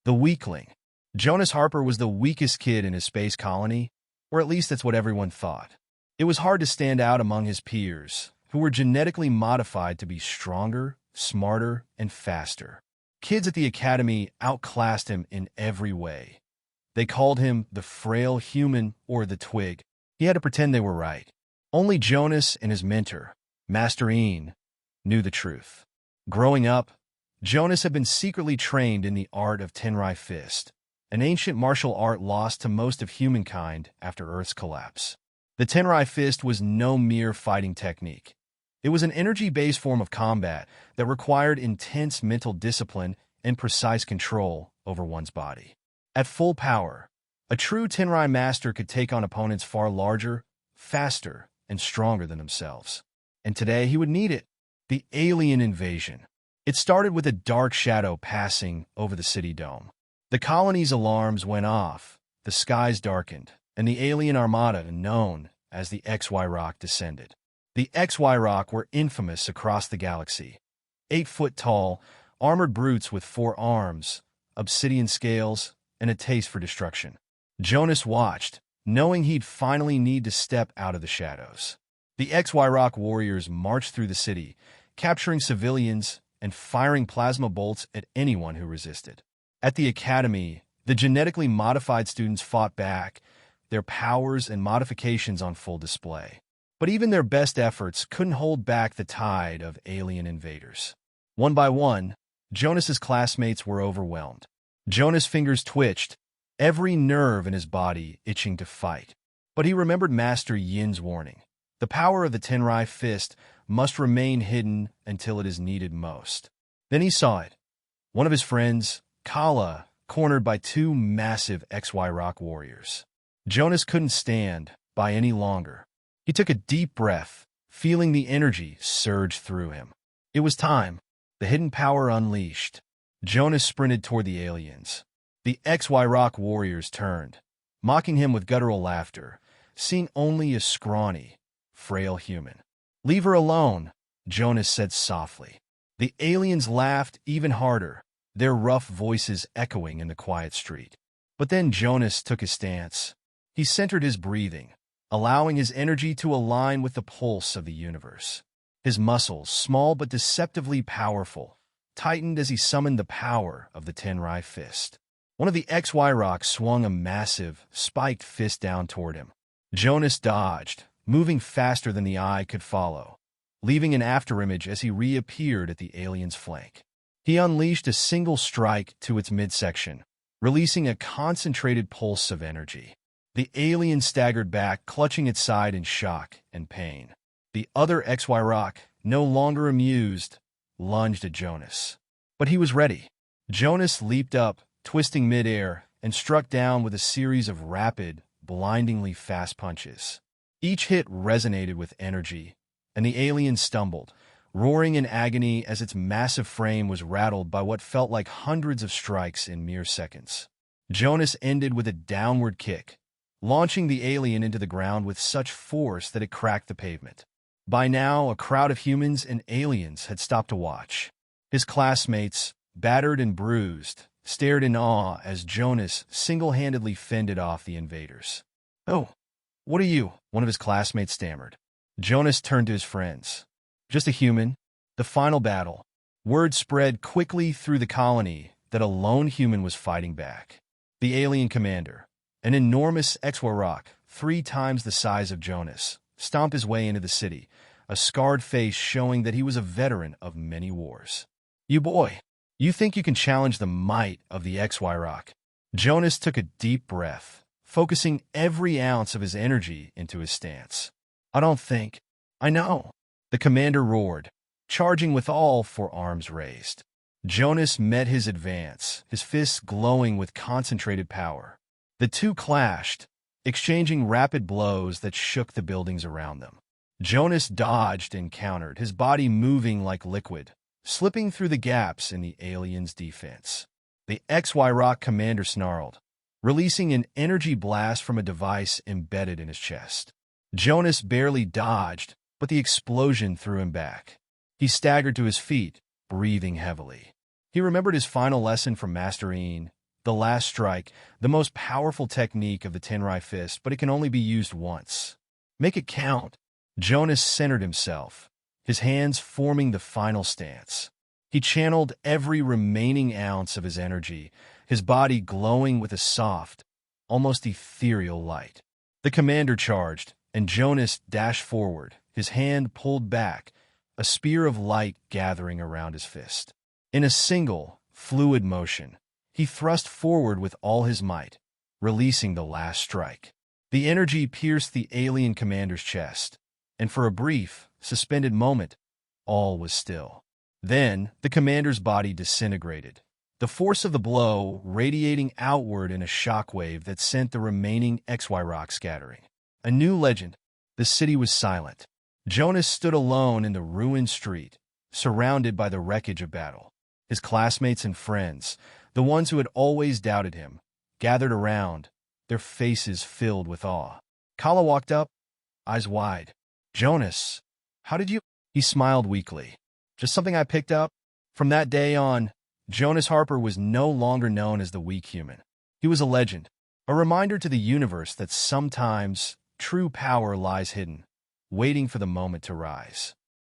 The weakling. Jonas Harper was the weakest kid in his space colony, or at least that's what everyone thought. It was hard to stand out among his peers, who were genetically modified to be stronger, smarter, and faster. Kids at the academy outclassed him in every way. They called him the frail human or the twig. He had to pretend they were right. Only Jonas and his mentor, Master Ian, knew the truth. Growing up, Jonas had been secretly trained in the art of Tenrai Fist, an ancient martial art lost to most of humankind after Earth's collapse. The Tenrai Fist was no mere fighting technique. It was an energy-based form of combat that required intense mental discipline and precise control over one's body. At full power, a true Tenrai master could take on opponents far larger, faster, and stronger than themselves. And today he would need it. The alien invasion. It started with a dark shadow passing over the city dome. The colony's alarms went off, the skies darkened, and the alien armada known as the XY Rock descended. The XY Rock were infamous across the galaxy. 8-foot tall, armored brutes with 4 arms, obsidian scales, and a taste for destruction. Jonas watched, knowing he'd finally need to step out of the shadows. The XY Rock warriors marched through the city, capturing civilians and firing plasma bolts at anyone who resisted. At the academy, the genetically modified students fought back, their powers and modifications on full display. But even their best efforts couldn't hold back the tide of alien invaders. One by one, Jonas's classmates were overwhelmed. Jonas' fingers twitched, every nerve in his body itching to fight. But he remembered Master Yin's warning. The power of the Tenrai Fist must remain hidden until it is needed most. Then he saw it. One of his friends, Kala, cornered by 2 massive XY Rock warriors. Jonas couldn't stand by any longer. He took a deep breath, feeling the energy surge through him. It was time. The hidden power unleashed. Jonas sprinted toward the aliens. The XY Rock warriors turned, mocking him with guttural laughter, seeing only a scrawny, frail human. "Leave her alone," Jonas said softly. The aliens laughed even harder, their rough voices echoing in the quiet street. But then Jonas took his stance. He centered his breathing, allowing his energy to align with the pulse of the universe. His muscles, small but deceptively powerful, tightened as he summoned the power of the Tenrai Fist. One of the XY Rocks swung a massive, spiked fist down toward him. Jonas dodged, moving faster than the eye could follow, leaving an afterimage as he reappeared at the alien's flank. He unleashed a single strike to its midsection, releasing a concentrated pulse of energy. The alien staggered back, clutching its side in shock and pain. The other XY Rock, no longer amused, lunged at Jonas. But he was ready. Jonas leaped up, twisting midair, and struck down with a series of rapid, blindingly fast punches. Each hit resonated with energy, and the alien stumbled, roaring in agony as its massive frame was rattled by what felt like hundreds of strikes in mere seconds. Jonas ended with a downward kick, launching the alien into the ground with such force that it cracked the pavement. By now, a crowd of humans and aliens had stopped to watch. His classmates, battered and bruised, stared in awe as Jonas single-handedly fended off the invaders. "Oh, what are you?" one of his classmates stammered. Jonas turned to his friends. "Just a human." The final battle. Word spread quickly through the colony that a lone human was fighting back. The alien commander, an enormous XY Rock, 3 times the size of Jonas, stomped his way into the city, a scarred face showing that he was a veteran of many wars. "You boy, you think you can challenge the might of the XY Rock?" Jonas took a deep breath, focusing every ounce of his energy into his stance. "I don't think. I know," the commander roared, charging with all 4 arms raised. Jonas met his advance, his fists glowing with concentrated power. The two clashed, exchanging rapid blows that shook the buildings around them. Jonas dodged and countered, his body moving like liquid, slipping through the gaps in the alien's defense. The XY Rock commander snarled, releasing an energy blast from a device embedded in his chest. Jonas barely dodged, but the explosion threw him back. He staggered to his feet, breathing heavily. He remembered his final lesson from Master Ian: The last strike, the most powerful technique of the Tenrai Fist, but it can only be used once. Make it count. Jonas centered himself, his hands forming the final stance. He channeled every remaining ounce of his energy, his body glowing with a soft, almost ethereal light. The commander charged, and Jonas dashed forward, his hand pulled back, a spear of light gathering around his fist. In a single, fluid motion, he thrust forward with all his might, releasing the last strike. The energy pierced the alien commander's chest, and for a brief, suspended moment, all was still. Then, the commander's body disintegrated, the force of the blow radiating outward in a shockwave that sent the remaining XY rock scattering. A new legend. The city was silent. Jonas stood alone in the ruined street, surrounded by the wreckage of battle. His classmates and friends, the ones who had always doubted him, gathered around, their faces filled with awe. Kala walked up, eyes wide. "Jonas, how did you—" He smiled weakly. "Just something I picked up." From that day on, Jonas Harper was no longer known as the weak human. He was a legend, a reminder to the universe that sometimes true power lies hidden, waiting for the moment to rise.